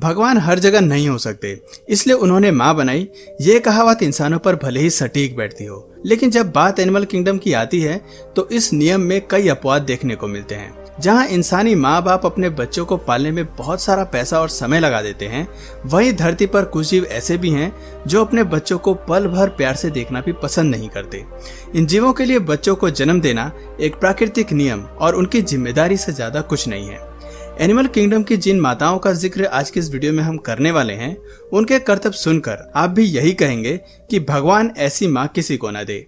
भगवान हर जगह नहीं हो सकते, इसलिए उन्होंने माँ बनाई। ये कहावत इंसानों पर भले ही सटीक बैठती हो, लेकिन जब बात एनिमल किंगडम की आती है तो इस नियम में कई अपवाद देखने को मिलते हैं। जहाँ इंसानी माँ बाप अपने बच्चों को पालने में बहुत सारा पैसा और समय लगा देते हैं, वहीं धरती पर कुछ जीव ऐसे भी हैं जो अपने बच्चों को पल भर प्यार से देखना भी पसंद नहीं करते। इन जीवों के लिए बच्चों को जन्म देना एक प्राकृतिक नियम और उनकी जिम्मेदारी से ज्यादा कुछ नहीं है। एनिमल किंगडम की जिन माताओं का जिक्र आज के इस वीडियो में हम करने वाले हैं, उनके कर्तव्य सुनकर आप भी यही कहेंगे कि भगवान ऐसी माँ किसी को न दे।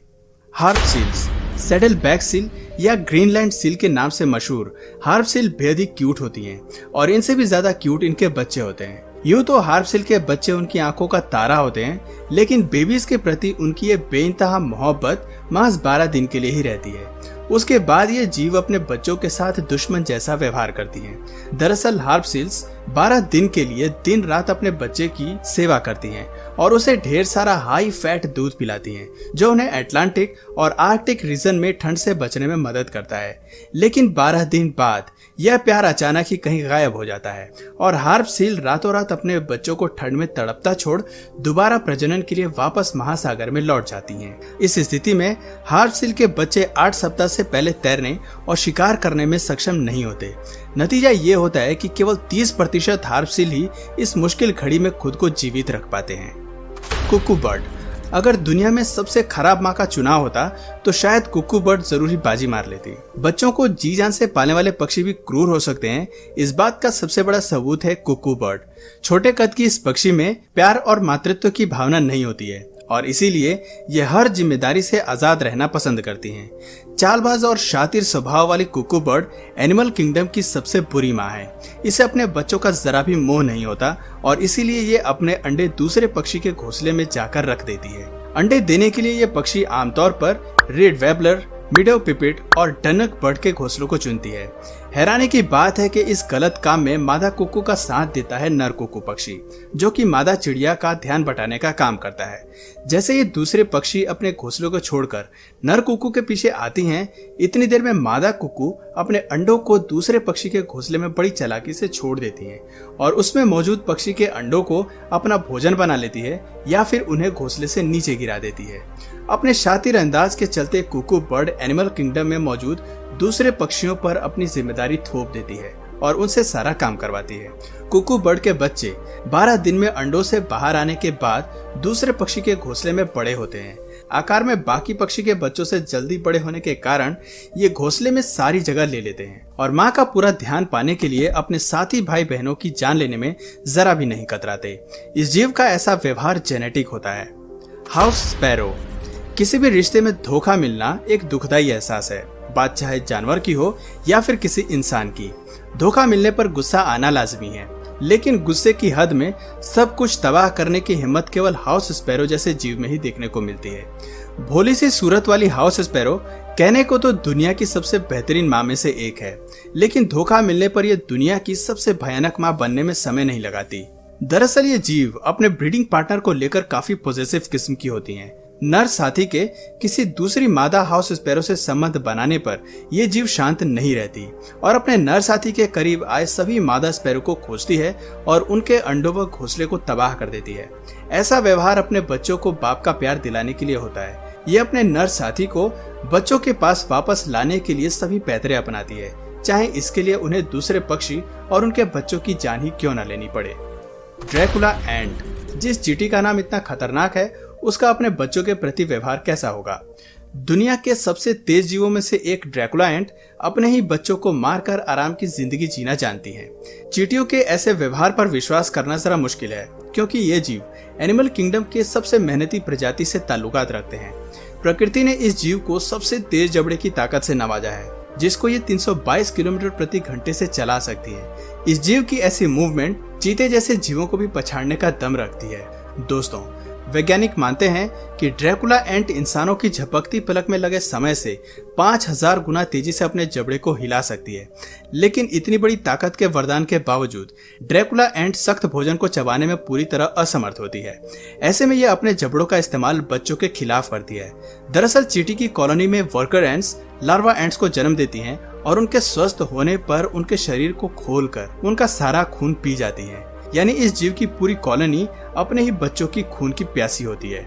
Harp seals, saddle back seal या ग्रीनलैंड सील के नाम से मशहूर हार्प सील बेहद ही क्यूट होती हैं और इनसे भी ज्यादा क्यूट इनके बच्चे होते हैं। यूं तो हार्प सील के बच्चे उनकी आंखों का तारा होते हैं, लेकिन बेबीज के प्रति उनकी ये बेइंतहा मोहब्बत महज 12 दिन के लिए ही रहती है। उसके बाद ये जीव अपने बच्चों के साथ दुश्मन जैसा व्यवहार करती हैं। दरअसल हार्प सील्स 12 दिन के लिए दिन रात अपने बच्चे की सेवा करती हैं और उसे ढेर सारा हाई फैट दूध पिलाती हैं, जो उन्हें अटलांटिक और आर्कटिक रीजन में ठंड से बचने में मदद करता है। लेकिन 12 दिन बाद यह प्यार अचानक ही कहीं गायब हो जाता है और हार्प सील रातों रात अपने बच्चों को ठंड में तड़पता छोड़ दोबारा प्रजनन के लिए वापस महासागर में लौट जाती हैं। इस स्थिति में हार्प सील के बच्चे 8 सप्ताह से पहले तैरने और शिकार करने में सक्षम नहीं होते। नतीजा ये होता है कि केवल 30% हार्प सील ही इस मुश्किल घड़ी में खुद को जीवित रख पाते हैं। कुक्कू बर्ड, अगर दुनिया में सबसे खराब माँ का चुनाव होता तो शायद कुक्कू बर्ड जरूर ही बाजी मार लेती। बच्चों को जी जान से पालने वाले पक्षी भी क्रूर हो सकते हैं, इस बात का सबसे बड़ा सबूत है कुक्कू बर्ड। छोटे कद की इस पक्षी में प्यार और मातृत्व की भावना नहीं होती है और इसीलिए ये हर जिम्मेदारी से आजाद रहना पसंद करती हैं। चालबाज और शातिर स्वभाव वाली कुक्कू बर्ड एनिमल किंगडम की सबसे बुरी माँ है। इसे अपने बच्चों का जरा भी मोह नहीं होता और इसीलिए ये अपने अंडे दूसरे पक्षी के घोंसले में जाकर रख देती है। अंडे देने के लिए ये पक्षी आमतौर पर रेड वेबलर, मीडो पिपिट और डनक बर्ड के घोंसलों को चुनती है। हैरानी की बात है कि इस गलत काम में मादा कुक्कू का साथ देता है नर कुक्कू पक्षी, जो कि मादा चिड़िया का ध्यान बटाने का काम करता है। जैसे ये दूसरे पक्षी अपने घोंसलों को छोड़कर नर कुक्कू के पीछे आती हैं, इतनी देर में मादा कुक्कू अपने अंडों को दूसरे पक्षी के घोंसले में बड़ी चालाकी से छोड़ देती है और उसमें मौजूद पक्षी के अंडों को अपना भोजन बना लेती है या फिर उन्हें घोंसले से नीचे गिरा देती है। अपने शातिर अंदाज के चलते कुक्कू बर्ड एनिमल किंगडम में मौजूद दूसरे पक्षियों पर अपनी जिम्मेदारी थोप देती है और उनसे सारा काम करवाती है। कुक्कू बर्ड के बच्चे 12 दिन में अंडों से बाहर आने के बाद दूसरे पक्षी के घोंसले में बड़े होते हैं। आकार में बाकी पक्षी के बच्चों से जल्दी बड़े होने के कारण ये घोंसले में सारी जगह ले लेते हैं और माँ का पूरा ध्यान पाने के लिए अपने साथी भाई बहनों की जान लेने में जरा भी नहीं कतराते। इस जीव का ऐसा व्यवहार जेनेटिक होता है। हाउस स्पैरो, किसी भी रिश्ते में धोखा मिलना एक दुखदाई एहसास है, बात चाहे जानवर की हो या फिर किसी इंसान की। धोखा मिलने पर गुस्सा आना लाजमी है, लेकिन गुस्से की हद में सब कुछ तबाह करने की हिम्मत केवल हाउस स्पैरो जैसे जीव में ही देखने को मिलती है। भोली सी सूरत वाली हाउस स्पैरो कहने को तो दुनिया की सबसे बेहतरीन माँ में से एक है, लेकिन धोखा मिलने पर यह दुनिया की सबसे भयानक माँ बनने में समय नहीं लगाती। दरअसल ये जीव अपने ब्रीडिंग पार्टनर को लेकर काफी पॉजिटिव किस्म की होती हैं। नर साथी के किसी दूसरी मादा हाउस स्पैरो से संबंध बनाने पर यह जीव शांत नहीं रहती और अपने नर साथी के करीब आए सभी मादा स्पैरो को खोजती है और उनके अंडों व घोंसले को तबाह कर देती है। ऐसा व्यवहार अपने बच्चों को बाप का प्यार दिलाने के लिए होता है। ये अपने नर साथी को बच्चों के पास वापस लाने के लिए सभी पैतरे अपनाती है, चाहे इसके लिए उन्हें दूसरे पक्षी और उनके बच्चों की जान ही क्यों न लेनी पड़े। ड्रैकुला एंट, जिस चींटी का नाम इतना खतरनाक है, उसका अपने बच्चों के प्रति व्यवहार कैसा होगा। दुनिया के सबसे तेज जीवों में से एक ड्रैकुला एंट अपने ही बच्चों को मारकर आराम की जिंदगी जीना जानती है। चींटियों के ऐसे व्यवहार पर विश्वास करना जरा मुश्किल है, क्योंकि ये जीव एनिमल किंगडम के सबसे मेहनती प्रजाति से ताल्लुकात रखते हैं। प्रकृति ने इस जीव को सबसे तेज जबड़े की ताकत से नवाजा है, जिसको ये 322 किलोमीटर प्रति घंटे से चला सकती है। इस जीव की ऐसी मूवमेंट चीते जैसे जीवों को भी पछाड़ने का दम रखती है। दोस्तों, वैज्ञानिक मानते हैं कि ड्रैकुला एंट इंसानों की झपकती पलक में लगे समय से 5000 गुना तेजी से अपने जबड़े को हिला सकती है। लेकिन इतनी बड़ी ताकत के वरदान के बावजूद ड्रैकुला एंट सख्त भोजन को चबाने में पूरी तरह असमर्थ होती है। ऐसे में यह अपने जबड़ों का इस्तेमाल बच्चों के खिलाफ करती है। दरअसल चींटी की कॉलोनी में वर्कर एंट्स लार्वा एंट्स को जन्म देती हैं और उनके स्वस्थ होने पर उनके शरीर को खोलकर उनका सारा खून पी जाती है। यानी इस जीव की पूरी कॉलोनी अपने ही बच्चों की खून की प्यासी होती है।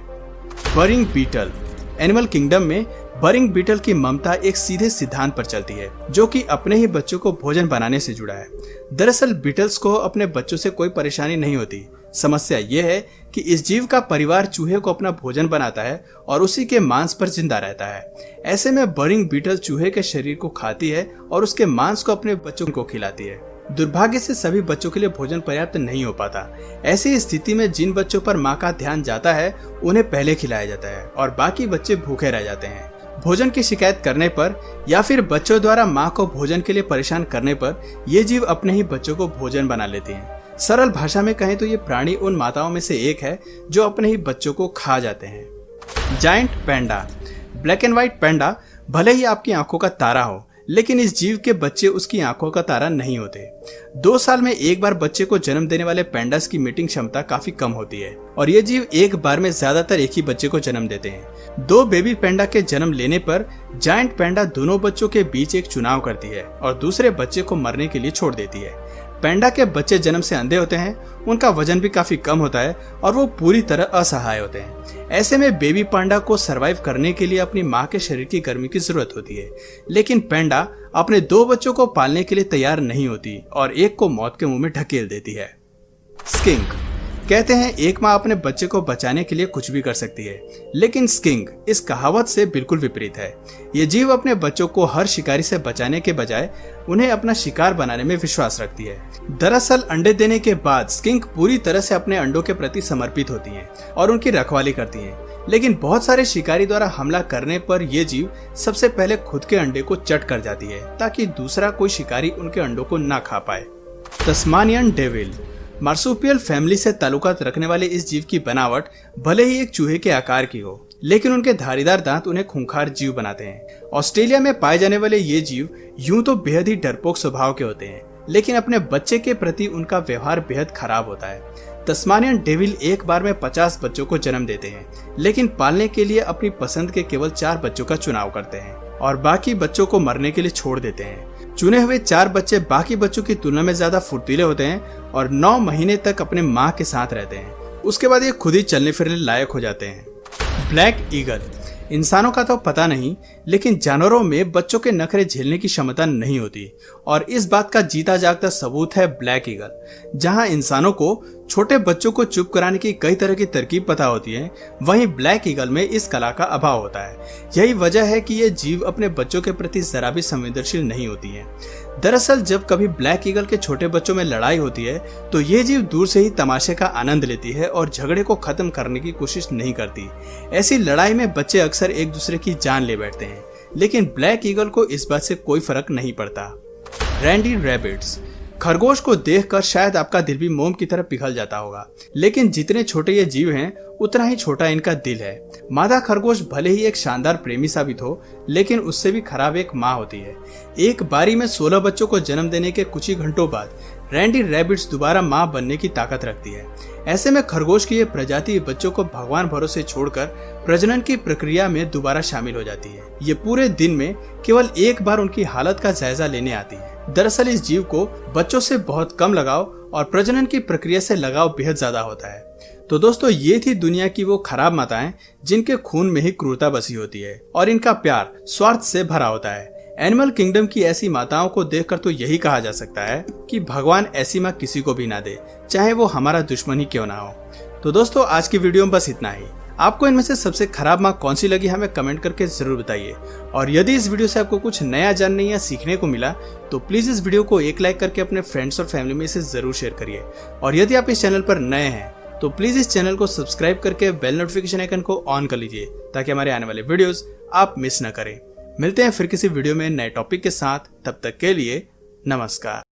बरिंग बीटल। एनिमल किंगडम में बरिंग बीटल की ममता एक सीधे सिद्धांत पर चलती है, जो कि अपने ही बच्चों को भोजन बनाने से जुड़ा है। दरअसल बीटल्स को अपने बच्चों से कोई परेशानी नहीं होती। समस्या यह है कि इस जीव का परिवार चूहे को अपना भोजन बनाता है और उसी के मांस पर जिंदा रहता है। ऐसे में बरिंग बीटल चूहे के शरीर को खाती है और उसके मांस को अपने बच्चों को खिलाती है। दुर्भाग्य से सभी बच्चों के लिए भोजन पर्याप्त नहीं हो पाता। ऐसी स्थिति में जिन बच्चों पर माँ का ध्यान जाता है उन्हें पहले खिलाया जाता है और बाकी बच्चे भूखे रह जाते हैं। भोजन की शिकायत करने पर या फिर बच्चों द्वारा माँ को भोजन के लिए परेशान करने पर ये जीव अपने ही बच्चों को भोजन बना लेते हैं। सरल भाषा में कहें तो ये प्राणी उन माताओं में से एक है जो अपने ही बच्चों को खा जाते हैं। Giant panda. Black and white panda भले ही आपकी आंखों का तारा हो, लेकिन इस जीव के बच्चे उसकी आंखों का तारा नहीं होते। 2 साल में एक बार बच्चे को जन्म देने वाले पैंडास की मीटिंग क्षमता काफी कम होती है और ये जीव एक बार में ज्यादातर एक ही बच्चे को जन्म देते हैं। 2 बेबी पैंडा के जन्म लेने पर जायंट पैंडा दोनों बच्चों के बीच एक चुनाव करती है और दूसरे बच्चे को मरने के लिए छोड़ देती है। पैंडा के बच्चे जन्म से अंधे होते हैं, उनका वजन भी काफी कम होता है और वो पूरी तरह असहाय होते हैं। ऐसे में बेबी पैंडा को सरवाइव करने के लिए अपनी माँ के शरीर की गर्मी की जरूरत होती है, लेकिन पैंडा अपने 2 बच्चों को पालने के लिए तैयार नहीं होती और एक को मौत के मुंह में ढकेल देती है। स्किंक। कहते हैं एक माँ अपने बच्चे को बचाने के लिए कुछ भी कर सकती है, लेकिन स्किंक इस कहावत से बिल्कुल विपरीत है। ये जीव अपने बच्चों को हर शिकारी से बचाने के बजाय उन्हें अपना शिकार बनाने में विश्वास रखती है। दरअसल अंडे देने के बाद स्किंक पूरी तरह से अपने अंडों के प्रति समर्पित होती हैं और उनकी रखवाली करती हैं, लेकिन बहुत सारे शिकारी द्वारा हमला करने पर यह जीव सबसे पहले खुद के अंडे को चट कर जाती है ताकि दूसरा कोई शिकारी उनके अंडों को ना खा पाए। Tasmanian devil. मार्सुपियल फैमिली से ताल्लुकात रखने वाले इस जीव की बनावट भले ही एक चूहे के आकार की हो, लेकिन उनके धारीदार दांत उन्हें खूंखार जीव बनाते हैं। ऑस्ट्रेलिया में पाए जाने वाले ये जीव यूं तो बेहद ही डरपोक स्वभाव के होते हैं, लेकिन अपने बच्चे के प्रति उनका व्यवहार बेहद खराब होता है। तस्मानियन डेविल एक बार में 50 बच्चों को जन्म देते हैं, लेकिन पालने के लिए अपनी पसंद के केवल 4 बच्चों का चुनाव करते हैं और बाकी बच्चों को मरने के लिए छोड़ देते हैं। चुने हुए 4 बच्चे बाकी बच्चों की तुलना में ज्यादा फुर्तीले होते हैं और 9 महीने तक अपने माँ के साथ रहते हैं। उसके बाद ये खुद ही चलने फिरने लायक हो जाते हैं। Black eagle. इंसानों का तो पता नहीं, लेकिन जानवरों में बच्चों के नखरे झेलने की क्षमता नहीं होती और इस बात का जीता जागता सबूत है ब्लैक ईगल। जहां इंसानों को छोटे बच्चों को चुप कराने की कई तरह की तरकीब पता होती है, वहीं ब्लैक ईगल में इस कला का अभाव होता है। यही वजह है कि ये जीव अपने बच्चों के प्रति जरा भी संवेदनशील नहीं होती है। दरअसल जब कभी ब्लैक ईगल के छोटे बच्चों में लड़ाई होती है तो ये जीव दूर से ही तमाशे का आनंद लेती है और झगड़े को खत्म करने की कोशिश नहीं करती। ऐसी लड़ाई में बच्चे अक्सर एक दूसरे की जान ले बैठते हैं, लेकिन ब्लैक ईगल को इस बात से कोई फर्क नहीं पड़ता। Randy rabbits. खरगोश को देखकर शायद आपका दिल भी मोम की तरह पिघल जाता होगा, लेकिन जितने छोटे ये जीव हैं उतना ही छोटा इनका दिल है। मादा खरगोश भले ही एक शानदार प्रेमी साबित हो, लेकिन उससे भी खराब एक माँ होती है। एक बारी में 16 बच्चों को जन्म देने के कुछ ही घंटों बाद रैंडी रैबिट्स दोबारा माँ बनने की ताकत रखती है। ऐसे में खरगोश की ये प्रजाति बच्चों को भगवान भरोसे छोड़कर प्रजनन की प्रक्रिया में दोबारा शामिल हो जाती है। ये पूरे दिन में केवल एक बार उनकी हालत का जायजा लेने आती है। दरअसल इस जीव को बच्चों से बहुत कम लगाव और प्रजनन की प्रक्रिया से लगाव बेहद ज्यादा होता है। तो दोस्तों, ये थी दुनिया की वो खराब माताएं जिनके खून में ही क्रूरता बसी होती है और इनका प्यार स्वार्थ से भरा होता है। एनिमल किंगडम की ऐसी माताओं को देखकर तो यही कहा जा सकता है कि भगवान ऐसी माँ किसी को भी ना दे, चाहे वो हमारा दुश्मन ही क्यों ना हो। तो दोस्तों, आज की वीडियो में बस इतना ही। आपको इनमें से सबसे खराब माँ कौन सी लगी हमें कमेंट करके जरूर बताइए। और यदि इस वीडियो से आपको कुछ नया जानने या सीखने को मिला तो प्लीज इस वीडियो को एक लाइक करके अपने फ्रेंड्स और फैमिली में इसे जरूर शेयर करिए। और यदि आप इस चैनल पर नए हैं तो प्लीज इस चैनल को सब्सक्राइब करके बेल नोटिफिकेशन आइकन को ऑन कर लीजिए ताकि हमारे आने वाले वीडियोस आप मिस न करें। मिलते हैं फिर किसी वीडियो में नए टॉपिक के साथ, तब तक के लिए नमस्कार।